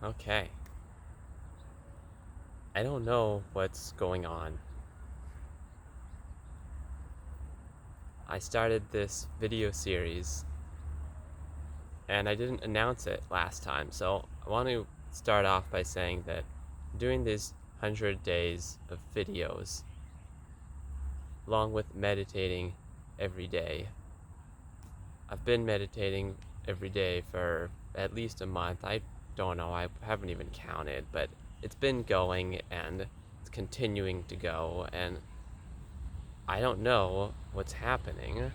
Okay. I don't know what's going on. I started this video series and I didn't announce it last time, so I want to start off by saying that doing these 100 days of videos, along with meditating every day, I've been meditating every day for at least a month. I don't know, I haven't even counted, but it's been going and it's continuing to go, and I don't know what's happening.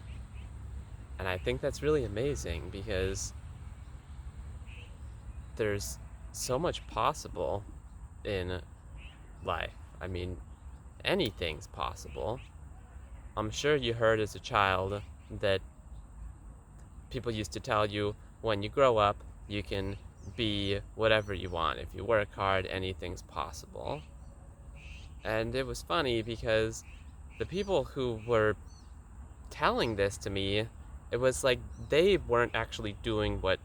And I think that's really amazing because there's so much possible in life. I mean, anything's possible. I'm sure you heard as a child that people used to tell you when you grow up, you can be whatever you want. If you work hard, anything's possible. And it was funny because the people who were telling this to me, it was like they weren't actually doing what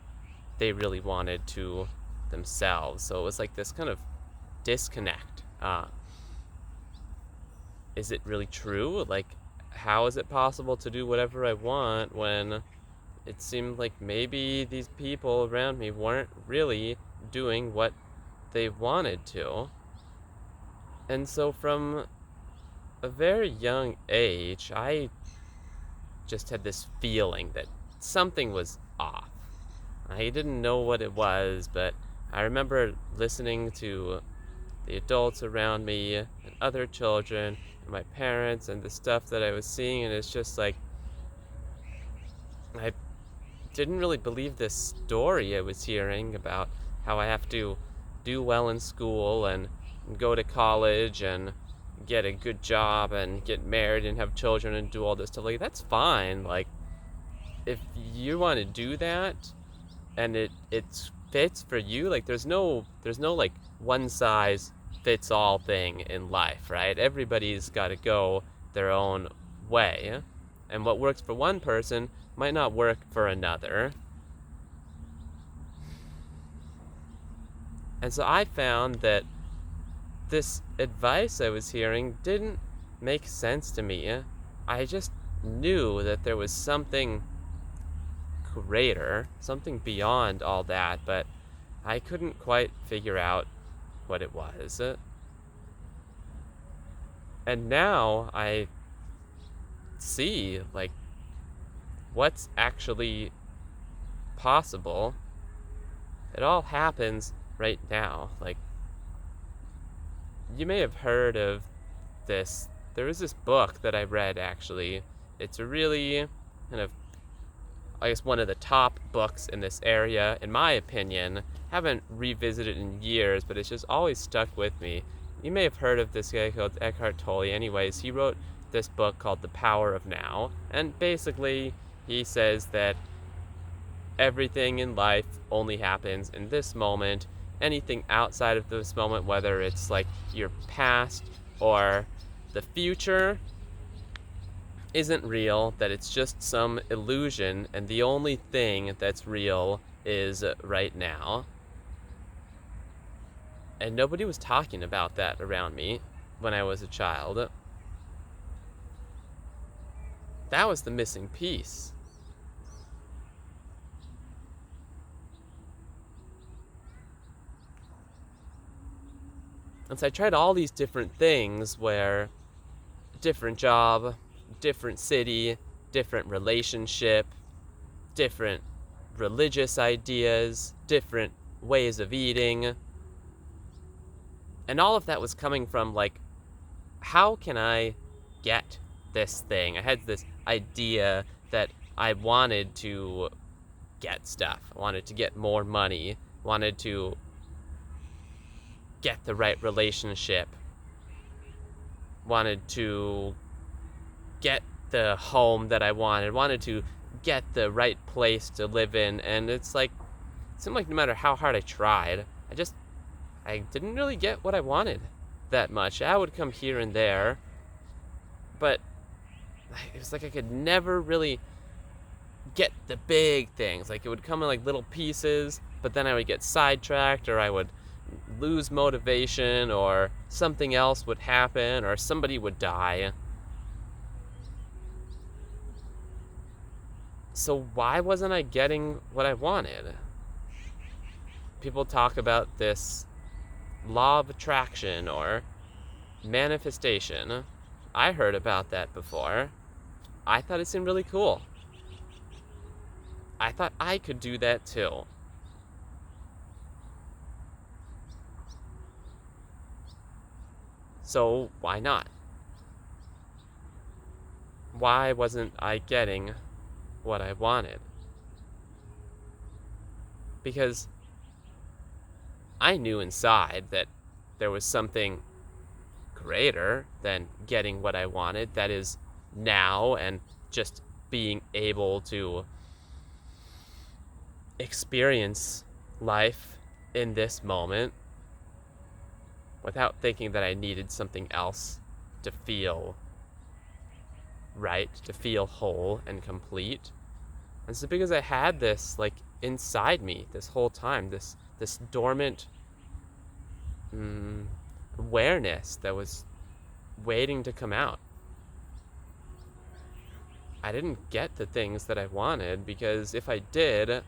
they really wanted to themselves. So it was like this kind of disconnect. Is it really true? Like, how is it possible to do whatever I want when it seemed like maybe these people around me weren't really doing what they wanted to? And so from a very young age, I just had this feeling that something was off. I didn't know what it was, but I remember listening to the adults around me and other children and my parents and the stuff that I was seeing, and it's just like I didn't really believe this story I was hearing about how I have to do well in school and go to college and get a good job and get married and have children and do all this stuff. Like, that's fine. Like, if you want to do that and it fits for you, like there's no like one size fits all thing in life, right? Everybody's got to go their own way, and what works for one person might not work for another. And so I found that this advice I was hearing didn't make sense to me. I just knew that there was something greater, something beyond all that, but I couldn't quite figure out what it was. And now I see, like, what's actually possible. It all happens right now. Like, you may have heard of this. There was this book that I read, actually. It's a really kind of, I guess, one of the top books in this area, in my opinion. Haven't revisited it in years, but it's just always stuck with me. You may have heard of this guy called Eckhart Tolle. Anyways, he wrote this book called The Power of Now, and basically he says that everything in life only happens in this moment. Anything outside of this moment, whether it's like your past or the future, isn't real, that it's just some illusion, and the only thing that's real is right now. And nobody was talking about that around me when I was a child. That was the missing piece. And so I tried all these different things where different job, different city, different relationship, different religious ideas, different ways of eating. And all of that was coming from, like, how can I get this thing? I had this idea that I wanted to get stuff. I wanted to get more money, wanted to get the right relationship, wanted to get the home that I wanted to get the right place to live in. And it's like, it seemed like no matter how hard I tried, I didn't really get what I wanted that much. I would come here and there, but it was like I could never really get the big things. Like, it would come in like little pieces, but then I would get sidetracked, or I would lose motivation, or something else would happen, or somebody would die. So why wasn't I getting what I wanted? People talk about this law of attraction or manifestation. I heard about that before. I thought it seemed really cool. I thought I could do that too. So why not? Why wasn't I getting what I wanted? Because I knew inside that there was something greater than getting what I wanted, that is now, and just being able to experience life in this moment without thinking that I needed something else to feel right, to feel whole and complete. And so because I had this like inside me this whole time, this dormant awareness that was waiting to come out, I didn't get the things that I wanted, because if I did,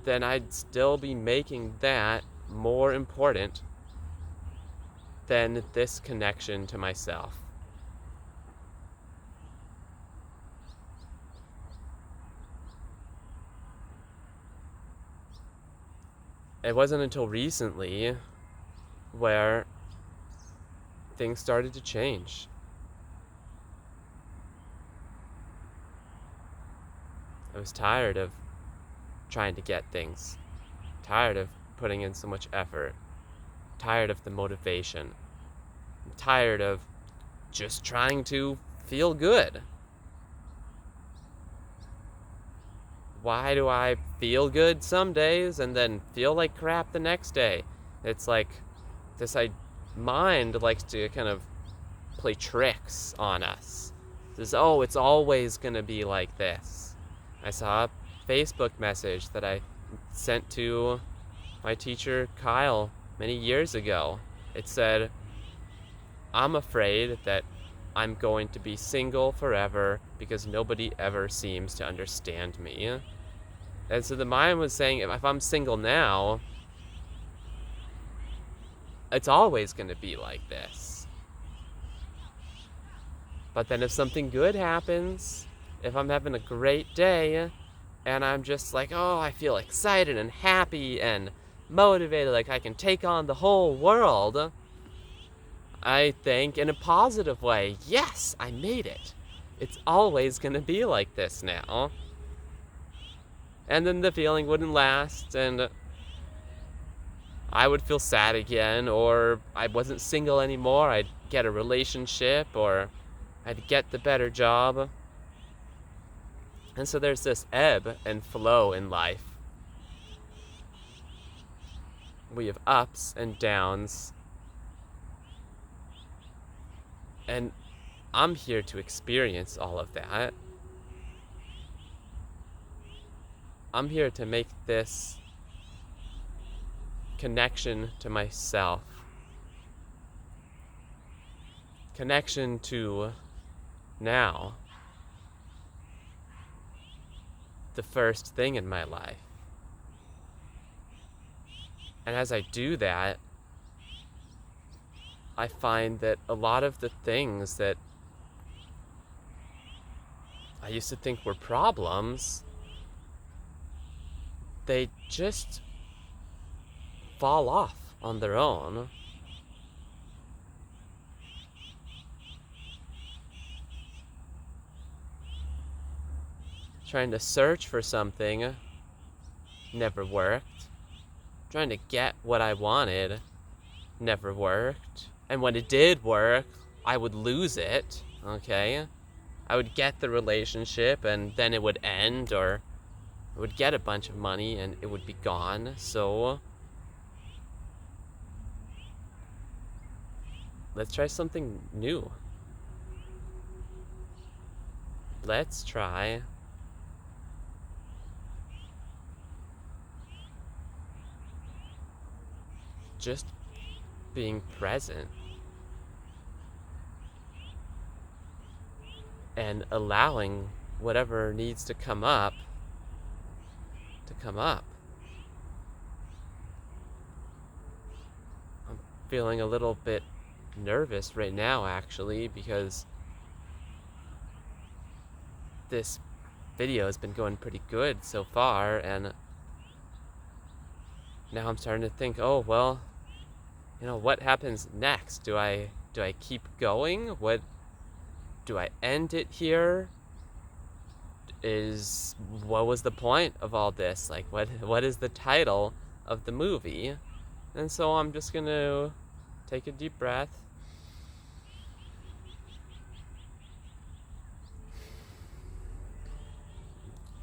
then I'd still be making that more important than this connection to myself. It wasn't until recently where things started to change. I was tired of trying to get things, tired of putting in so much effort, tired of the motivation, I'm tired of just trying to feel good. Why do I feel good some days and then feel like crap the next day? It's like this mind likes to kind of play tricks on us. It says, oh, it's always going to be like this. I saw a Facebook message that I sent to my teacher, Kyle, many years ago. It said, I'm afraid that I'm going to be single forever because nobody ever seems to understand me. And so the mind was saying, if I'm single now, it's always going to be like this. But then if something good happens, if I'm having a great day, and I'm just like, oh, I feel excited and happy and motivated, like I can take on the whole world, I think in a positive way, yes, I made it. It's always going to be like this now. And then the feeling wouldn't last, and I would feel sad again, or I wasn't single anymore, I'd get a relationship, or I'd get the better job. And so there's this ebb and flow in life. We have ups and downs. And I'm here to experience all of that. I'm here to make this connection to myself, connection to now, the first thing in my life. And as I do that, I find that a lot of the things that I used to think were problems, they just fall off on their own. Trying to search for something never worked. Trying to get what I wanted never worked. And when it did work, I would lose it, okay? I would get the relationship and then it would end, or I would get a bunch of money and it would be gone. So let's try something new. let's try just being present and allowing whatever needs to come up to come up. I'm feeling a little bit nervous right now, actually, because this video has been going pretty good so far, and now I'm starting to think, oh, well, what happens next? Do I keep going? What do I end it here? What was the point of all this? Like, what is the title of the movie? And so I'm just gonna take a deep breath.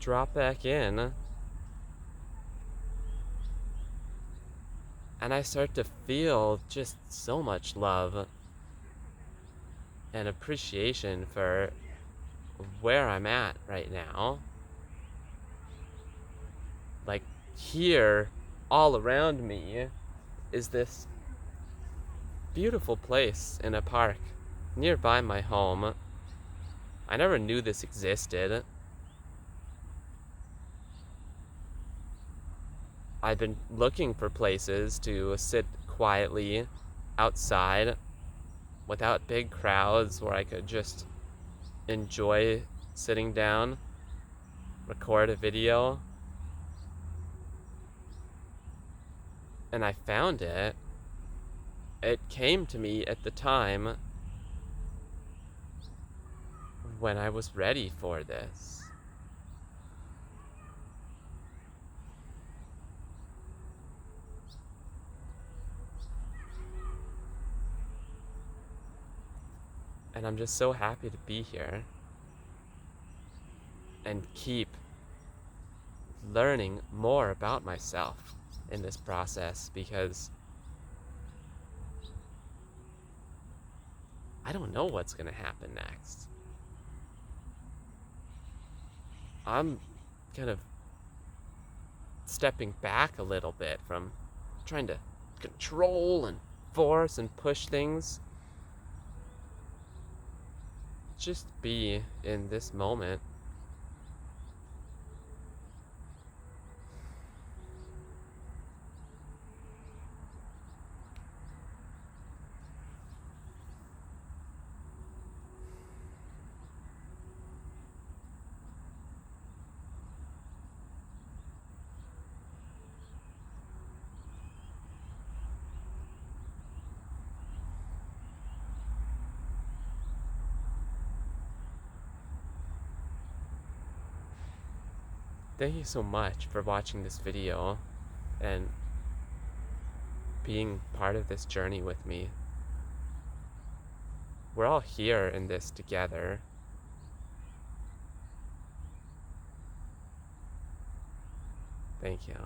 Drop back in. And I start to feel just so much love and appreciation for where I'm at right now. Like, here, all around me, is this beautiful place in a park nearby my home. I never knew this existed. I've been looking for places to sit quietly outside without big crowds where I could just enjoy sitting down, record a video. And I found it. It came to me at the time when I was ready for this. And I'm just so happy to be here and keep learning more about myself in this process, because I don't know what's going to happen next. I'm kind of stepping back a little bit from trying to control and force and push things. Just be in this moment. Thank you so much for watching this video and being part of this journey with me. We're all here in this together. Thank you.